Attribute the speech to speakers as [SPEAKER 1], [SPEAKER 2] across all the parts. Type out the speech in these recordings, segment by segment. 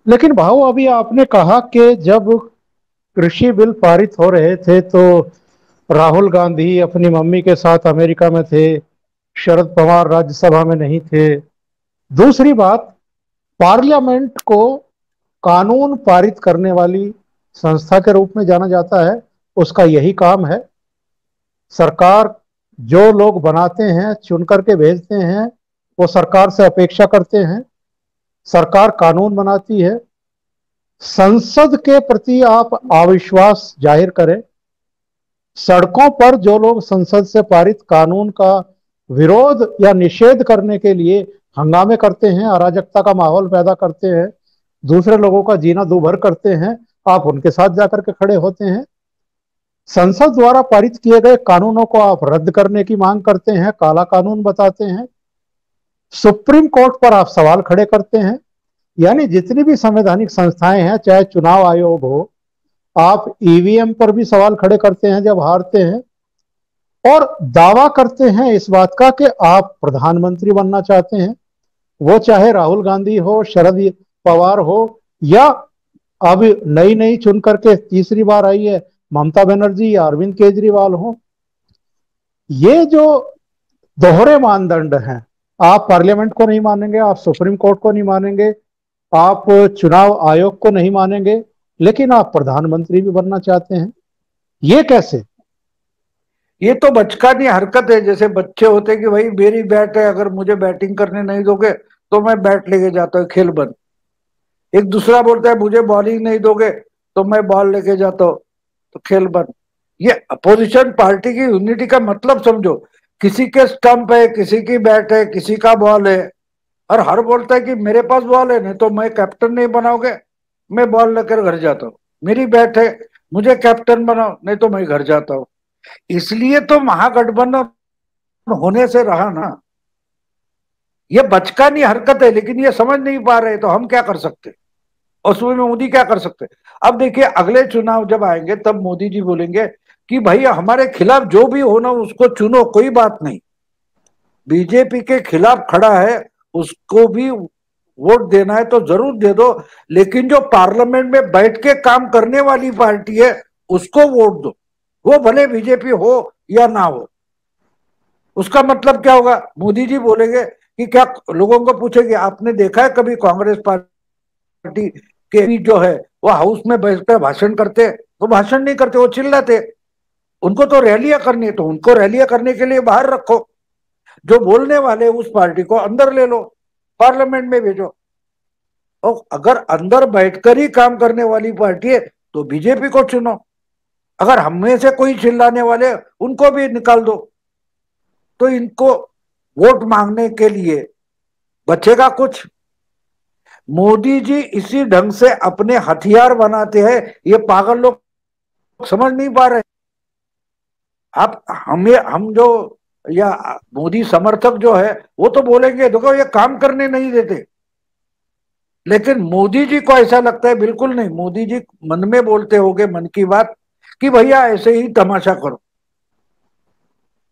[SPEAKER 1] लेकिन भाऊ, अभी आपने कहा कि जब कृषि बिल पारित हो रहे थे तो राहुल गांधी अपनी मम्मी के साथ अमेरिका में थे, शरद पवार राज्यसभा में नहीं थे। दूसरी बात, पार्लियामेंट को कानून पारित करने वाली संस्था के रूप में जाना जाता है। उसका यही काम है। सरकार जो लोग बनाते हैं, चुन करके भेजते हैं, वो सरकार से अपेक्षा करते हैं। सरकार कानून बनाती है। संसद के प्रति आप अविश्वास जाहिर करें, सड़कों पर जो लोग संसद से पारित कानून का विरोध या निषेध करने के लिए हंगामे करते हैं, अराजकता का माहौल पैदा करते हैं, दूसरे लोगों का जीना दूभर करते हैं, आप उनके साथ जाकर के खड़े होते हैं। संसद द्वारा पारित किए गए कानूनों को आप रद्द करने की मांग करते हैं, काला कानून बताते हैं। सुप्रीम कोर्ट पर आप सवाल खड़े करते हैं। यानी जितनी भी संवैधानिक संस्थाएं हैं, चाहे चुनाव आयोग हो, आप ईवीएम पर भी सवाल खड़े करते हैं जब हारते हैं, और दावा करते हैं इस बात का कि आप प्रधानमंत्री बनना चाहते हैं। वो चाहे राहुल गांधी हो, शरद पवार हो, या अब नई नई चुन करके तीसरी बार आई है ममता बनर्जी या अरविंद केजरीवाल हो। ये जो दोहरे मानदंड हैं, आप पार्लियामेंट को नहीं मानेंगे, आप सुप्रीम कोर्ट को नहीं मानेंगे, आप चुनाव आयोग को नहीं मानेंगे, लेकिन आप प्रधानमंत्री भी बनना चाहते हैं। ये कैसे?
[SPEAKER 2] ये तो बचकानी हरकत है। जैसे बच्चे होते कि भाई मेरी बैट है, अगर मुझे बैटिंग करने नहीं दोगे तो मैं बैट लेके जाता हूँ, खेल बंद। एक दूसरा बोलता है मुझे बॉलिंग नहीं दोगे तो मैं बॉल लेके जाता हूँ, तो खेल बंद। ये अपोजिशन पार्टी की यूनिटी का मतलब समझो। किसी के स्टंप है, किसी की बैट है, किसी का बॉल है, और हर बोलता है कि मेरे पास बॉल है, नहीं तो मैं कैप्टन नहीं बनाओगे, मैं बॉल लेकर घर जाता हूँ। मेरी बैट है, मुझे कैप्टन बनाओ, नहीं तो मैं घर जाता हूँ। इसलिए तो महागठबंधन होने से रहा ना। ये बचकानी हरकत है, लेकिन ये समझ नहीं पा रहे, तो हम क्या कर सकते। और उसमें मोदी क्या कर सकते। अब देखिए, अगले चुनाव जब आएंगे तब मोदी जी बोलेंगे कि भाई हमारे खिलाफ जो भी हो ना उसको चुनो, कोई बात नहीं। बीजेपी के खिलाफ खड़ा है, उसको भी वोट देना है तो जरूर दे दो, लेकिन जो पार्लियामेंट में बैठ के काम करने वाली पार्टी है उसको वोट दो, वो भले बीजेपी हो या ना हो। उसका मतलब क्या होगा, मोदी जी बोलेंगे कि क्या लोगों को पूछेंगे आपने देखा है कभी कांग्रेस पार्टी के भी जो है वो हाउस में बैठकर भाषण करते। वो भाषण नहीं करते, वो चिल्लाते। उनको तो रैलियां करनी है, तो उनको रैलियां करने के लिए बाहर रखो। जो बोलने वाले उस पार्टी को अंदर ले लो, पार्लियामेंट में भेजो। और अगर अंदर बैठकर ही काम करने वाली पार्टी है तो बीजेपी को चुनो। अगर हम में से कोई चिल्लाने वाले, उनको भी निकाल दो। तो इनको वोट मांगने के लिए बचेगा कुछ। मोदी जी इसी ढंग से अपने हथियार बनाते हैं। ये पागल लोग समझ नहीं पा रहे। आप हमें हम जो या मोदी समर्थक जो है वो तो बोलेंगे देखो ये काम करने नहीं देते, लेकिन मोदी जी को ऐसा लगता है बिल्कुल नहीं। मोदी जी मन में बोलते होंगे मन की बात कि भैया ऐसे ही तमाशा करो।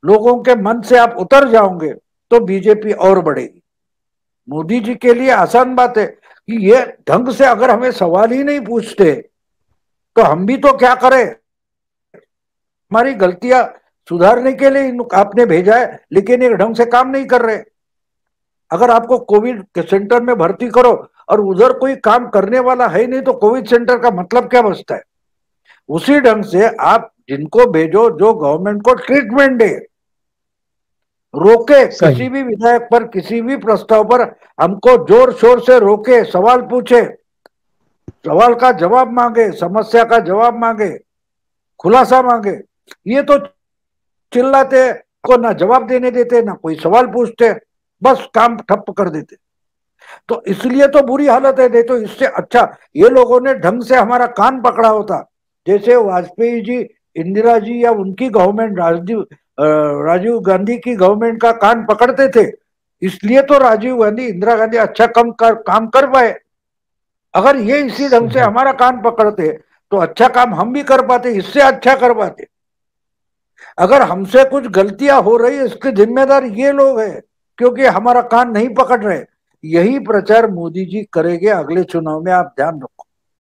[SPEAKER 2] लोगों के मन से आप उतर जाओगे तो बीजेपी और बढ़ेगी। मोदी जी के लिए आसान बात है कि ये ढंग से अगर हमें सवाल ही नहीं पूछते तो हम भी तो क्या करें। हमारी गलतियां सुधारने के लिए आपने भेजा है, लेकिन एक ढंग से काम नहीं कर रहे। अगर आपको कोविड के सेंटर में भर्ती करो और उधर कोई काम करने वाला है नहीं, तो कोविड सेंटर का मतलब क्या बचता है। उसी ढंग से आप जिनको भेजो जो गवर्नमेंट को ट्रीटमेंट दे, रोके किसी
[SPEAKER 1] सही।
[SPEAKER 2] भी विधायक पर, किसी भी प्रस्ताव पर हमको जोर शोर से रोके, सवाल पूछे, सवाल का जवाब मांगे, समस्या का जवाब मांगे, खुलासा मांगे। ये तो चिल्लाते को ना जवाब देने देते ना कोई सवाल पूछते, बस काम ठप्प कर देते। तो इसलिए तो बुरी हालत है। नहीं तो इससे अच्छा ये लोगों ने ढंग से हमारा कान पकड़ा होता। जैसे वाजपेयी जी, इंदिरा जी या उनकी गवर्नमेंट, राजीव गांधी की गवर्नमेंट का कान पकड़ते थे, इसलिए तो राजीव गांधी, इंदिरा गांधी अच्छा काम कर पाए। अगर ये इसी ढंग से
[SPEAKER 1] सही।
[SPEAKER 2] हमारा कान पकड़ते तो अच्छा काम हम भी कर पाते, इससे अच्छा कर पाते। अगर हमसे कुछ गलतियां हो रही है इसके जिम्मेदार ये लोग हैं, क्योंकि हमारा कान नहीं पकड़ रहे। यही प्रचार मोदी जी करेंगे अगले चुनाव में, आप ध्यान रखो।